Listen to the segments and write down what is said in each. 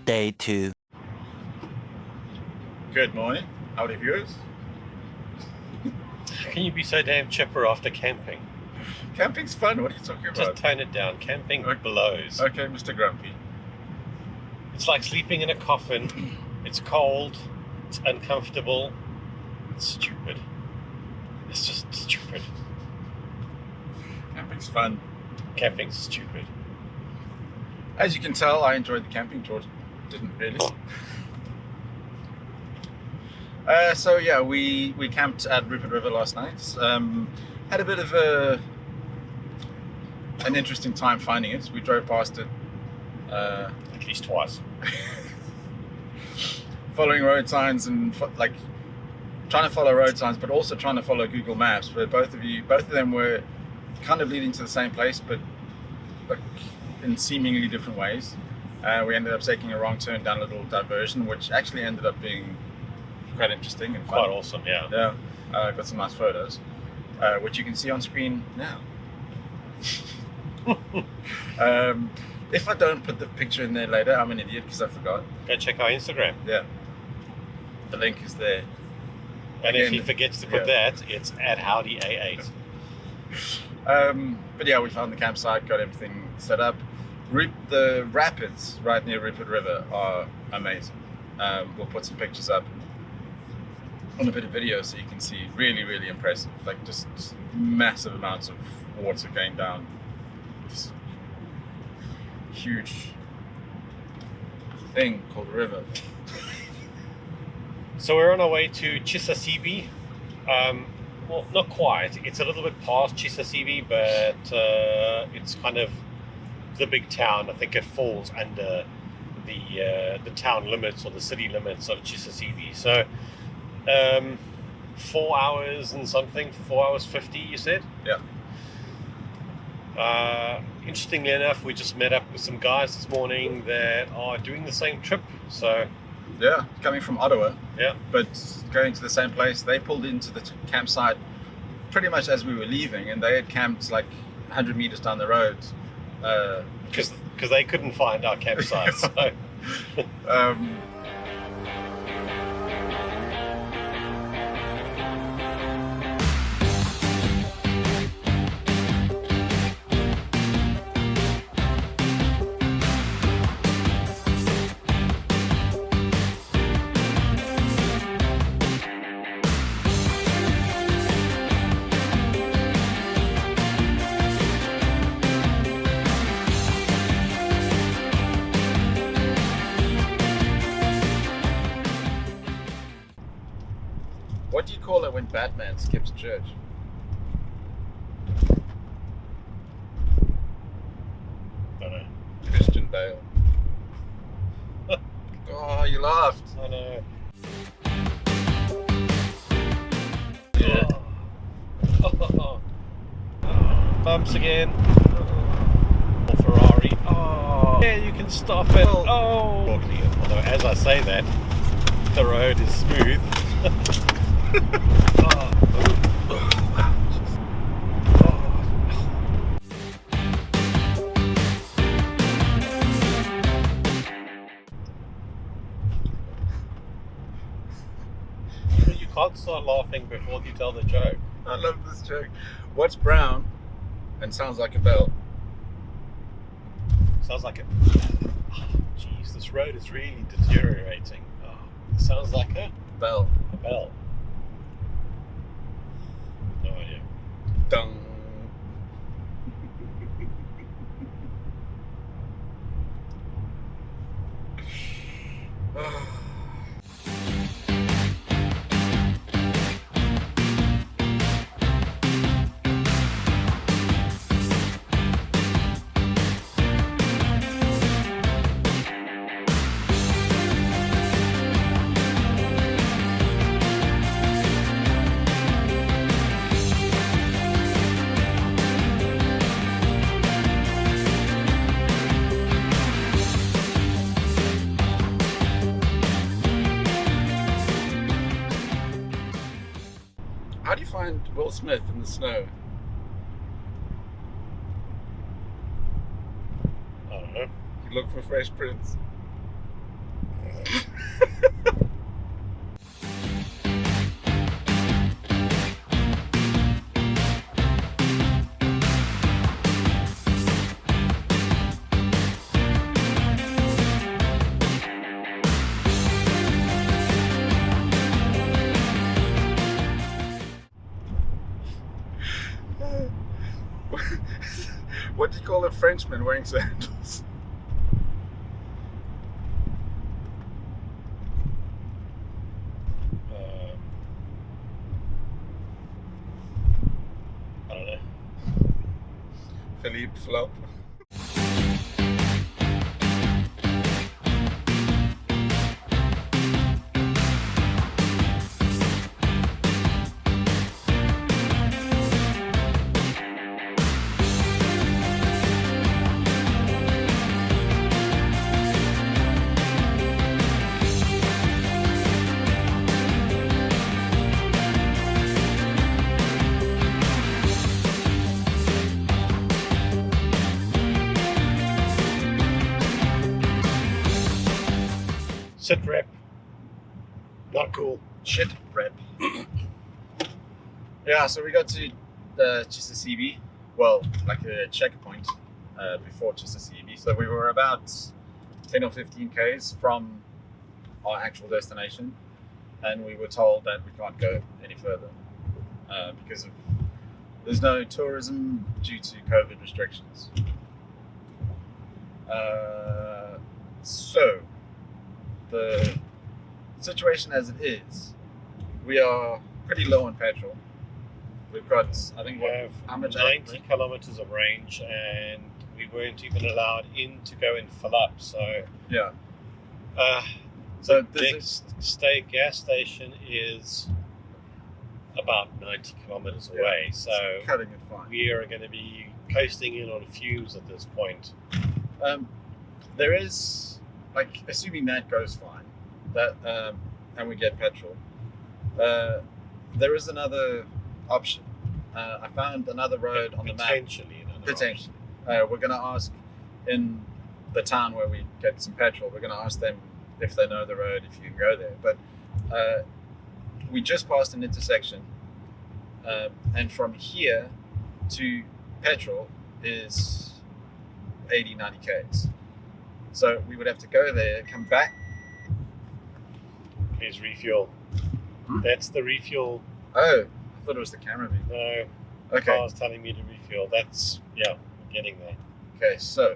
Day 2. Good morning, howdy viewers. Can you be so damn chipper after camping? Camping's fun, what are you talking about? Just tone it down. Camping blows. Okay, Mr. Grumpy. It's like sleeping in a coffin. It's cold. It's uncomfortable. It's stupid. It's just stupid. Camping's fun. Camping's stupid. As you can tell, I enjoyed the camping. George didn't really. So yeah, we camped at Rupert River last night. Had a bit of an interesting time finding it. We drove past it At least twice. following road signs and trying to follow road signs, but also trying to follow Google Maps. Where both of them were kind of leading to the same place, but in seemingly different ways. We ended up taking a wrong turn down a little diversion, which actually ended up being quite interesting and fun. Quite awesome, yeah. Yeah, got some nice photos, which you can see on screen now. If I don't put the picture in there later, I'm an idiot because I forgot. Go check our Instagram. Yeah, the link is there. And Again, if he forgets to put that, it's at Howdy A8. But yeah, we found the campsite, got everything set up. The rapids right near Rupert River are amazing. We'll put some pictures up on a bit of video so you can see. Really, really impressive. Like just massive amounts of water going down this huge thing called a river. So we're on our way to Chisasibi. Well, not quite. It's a little bit past Chisasibi, but it's kind of the big town. I think it falls under the town limits or the city limits of Chisasibi. So 4 hours and something, 4 hours 50, you said? Yeah. Interestingly enough, we just met up with some guys this morning that are doing the same trip. So Yeah, coming from Ottawa. yeah, But going to the same place. They pulled into the campsite pretty much as we were leaving, and they had camped like 100 meters down the road. because they couldn't find our campsite. So what do you call it when Batman skips church? I don't know. Christian Bale. Oh, you laughed. I know. Yeah. Oh. Bumps again. Oh, Ferrari. Oh, yeah, you can stop it. Oh, although as I say that, the road is smooth. You can't start laughing before you tell the joke. I love this joke. What's brown and sounds like a bell? Sounds like a... Jeez, this road is really deteriorating. Oh, it sounds like a Bell. bell. No idea. Dung. How do you find Will Smith in the snow? I don't know. You look for Fresh Prince. What do you call a Frenchman wearing sandals? I don't know. Philippe Flop. Sit rep. Not cool. Shit rep. Yeah, so we got to Chisasibi, well, like a checkpoint before Chisasibi. So we were about 10 or 15 k's from our actual destination, and we were told that we can't go any further because there's no tourism due to COVID restrictions. So the situation as it is, we are pretty low on petrol. We've got, I think, We have how much? 90 kilometers of range, and we weren't even allowed in to go and fill up. So, Yeah. the So this next gas station is about 90 kilometers Yeah, away. So cutting it fine. we are going to be coasting in on fumes at this point. There is, like, assuming that goes fine, that and we get petrol. There is another option. I found another road on the map. Potentially. another Potentially. We're going to ask in the town where we get some petrol, we're going to ask them if they know the road, if you can go there. But we just passed an intersection, and from here to petrol is 80, 90 k's. So we would have to go there, come back. option. Here's refuel. Hmm? That's the refuel. Oh, I thought it was the camera view. No, Okay. Car's telling me to refuel. That's, yeah, we're getting there. Okay, so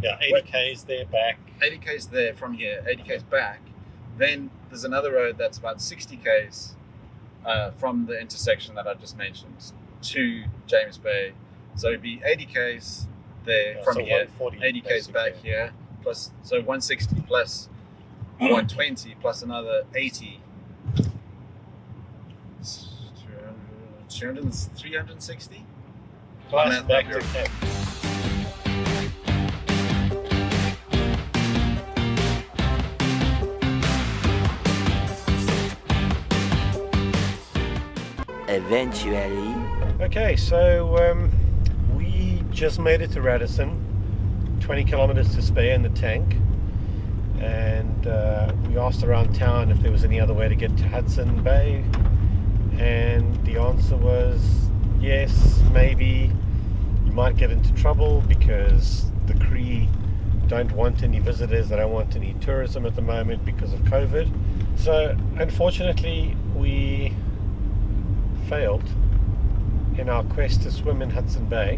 Yeah, 80 What? k's there, back. 80 k's there from here, 80 k's back. Then there's another road that's about 60 k's from the intersection that I just mentioned to James Bay. So it'd be 80 k's there Yeah, from so here, 140 80 k's back basically. here, plus, so 160 plus 120 plus another 80. 360? Plus Math back up to here. camp. Eventually. Okay, so we just made it to Radisson, 20 kilometers to spare in the tank, and we asked around town if there was any other way to get to Hudson Bay, and the answer was yes, maybe. You might get into trouble because the Cree don't want any visitors, they don't want any tourism at the moment because of COVID. So unfortunately we failed in our quest to swim in Hudson Bay.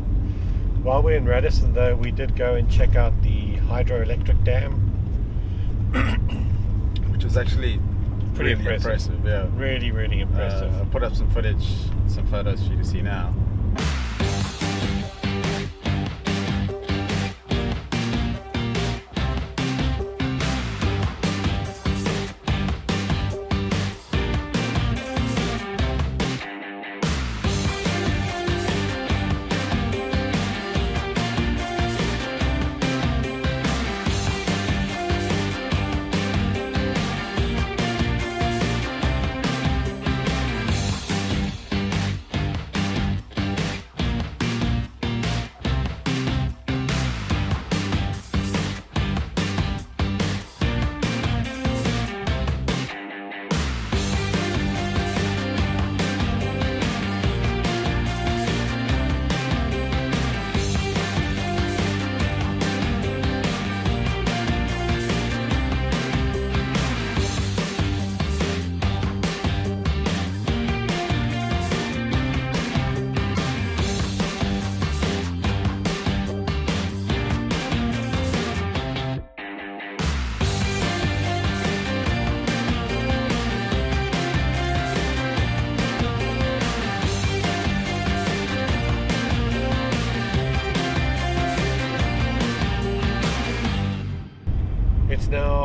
While we're in Radisson though, we did go and check out the hydroelectric dam. Which was actually Pretty really impressive. yeah. Really, really impressive. I'll put up some footage, some photos for you to see now.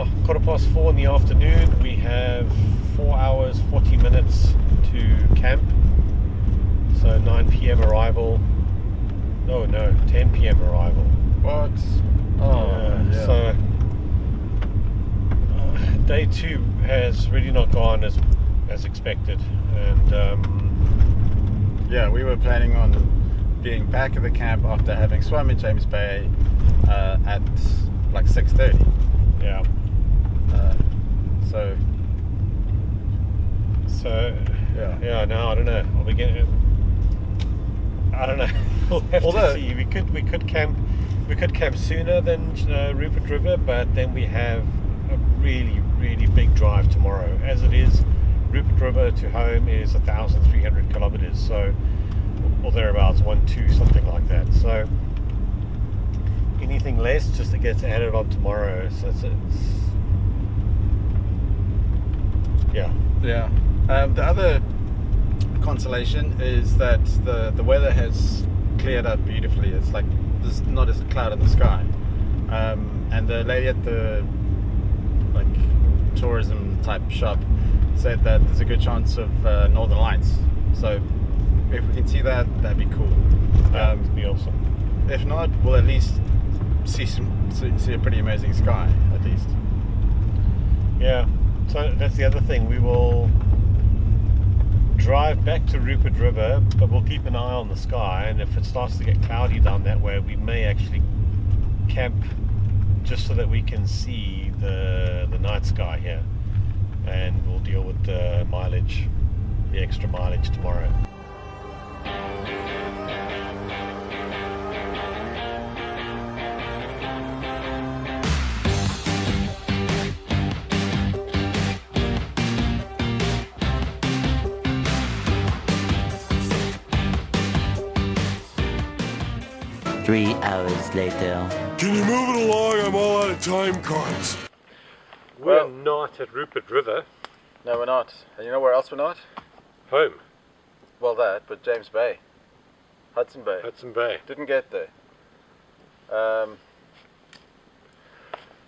now 4:15 in the afternoon. We have 4 hours 40 minutes to camp. So 9 p.m. arrival. Oh no, 10 p.m. arrival. What? Oh, yeah. So day 2 has really not gone as expected, and yeah, we were planning on being back at the camp after having swum in James Bay at like 6:30. yeah. So Yeah. Now I don't know. Are we getting? I don't know. We'll have to see. We could camp sooner than Rupert River, but then we have a really big drive tomorrow. As it is, Rupert River to home is 1,300 kilometers, so or thereabouts, 1-2 something like that. So anything less just it gets added on tomorrow. So it's yeah. The other consolation is that the weather has cleared up beautifully. It's like there's not as a cloud in the sky, and the lady at the like tourism type shop said that there's a good chance of northern lights. So if we can see that, that'd be cool. That'd be awesome. If not, we'll at least see a pretty amazing sky at least. Yeah. So that's the other thing. We will drive back to Rupert River, but we'll keep an eye on the sky, and if it starts to get cloudy down that way, we may actually camp just so that we can see the night sky here, and we'll deal with the mileage, the extra mileage tomorrow. 3 hours later. Can you move it along? I'm all out of time cards. We're not at Rupert River. No, we're not. And you know where else we're not? Home. Well, but James Bay. Hudson Bay. Hudson Bay. Didn't get there.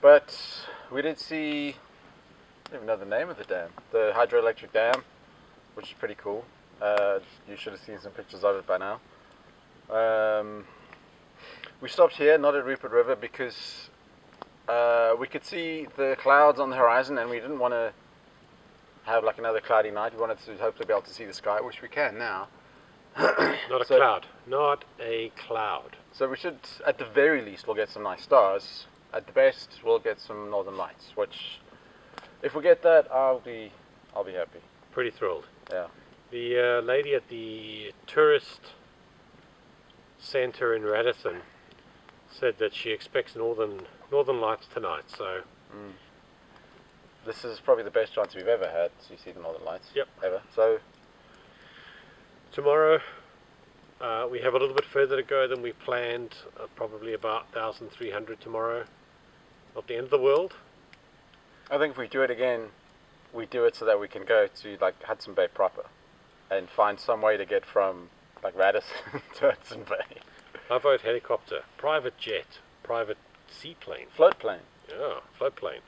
But we did see, I don't even know the name of the dam. The hydroelectric dam, which is pretty cool. You should have seen some pictures of it by now. We stopped here, not at Rupert River, because we could see the clouds on the horizon, and we didn't want to have like another cloudy night. We wanted to hopefully be able to see the sky, which we can now. Not a cloud. Not a cloud. So we should, at the very least, we'll get some nice stars. At the best, we'll get some northern lights. Which, if we get that, I'll be happy. Pretty thrilled. Yeah. The lady at the tourist center in Radisson said that she expects northern lights tonight. So this is probably the best chance we've ever had to see the northern lights. Yep. Ever. So tomorrow we have a little bit further to go than we planned. Probably about 1,300 tomorrow. Not the end of the world. I think if we do it again, we do it so that we can go to like Hudson Bay proper, and find some way to get from like Radisson to Hudson Bay. I vote helicopter, private jet, private seaplane. Float plane. Yeah, float plane.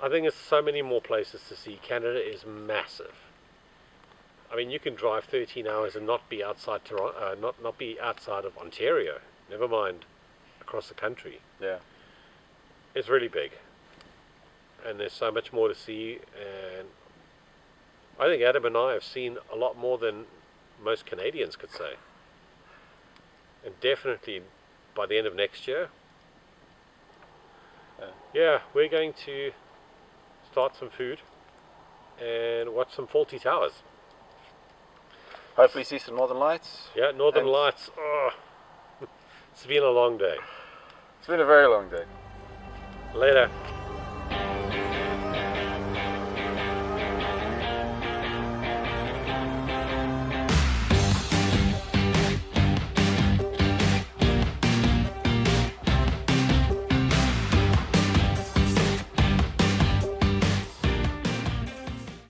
I think there's so many more places to see. Canada is massive. I mean, you can drive 13 hours and not be outside Toronto, not be outside of Ontario. Never mind across the country. Yeah. It's really big, and there's so much more to see. And I think Adam and I have seen a lot more than most Canadians could say. And definitely by the end of next year, yeah, we're going to start some food and watch some faulty towers. Hopefully see some northern lights. Yeah, northern lights. Oh, it's been a long day. It's been a very long day. Later.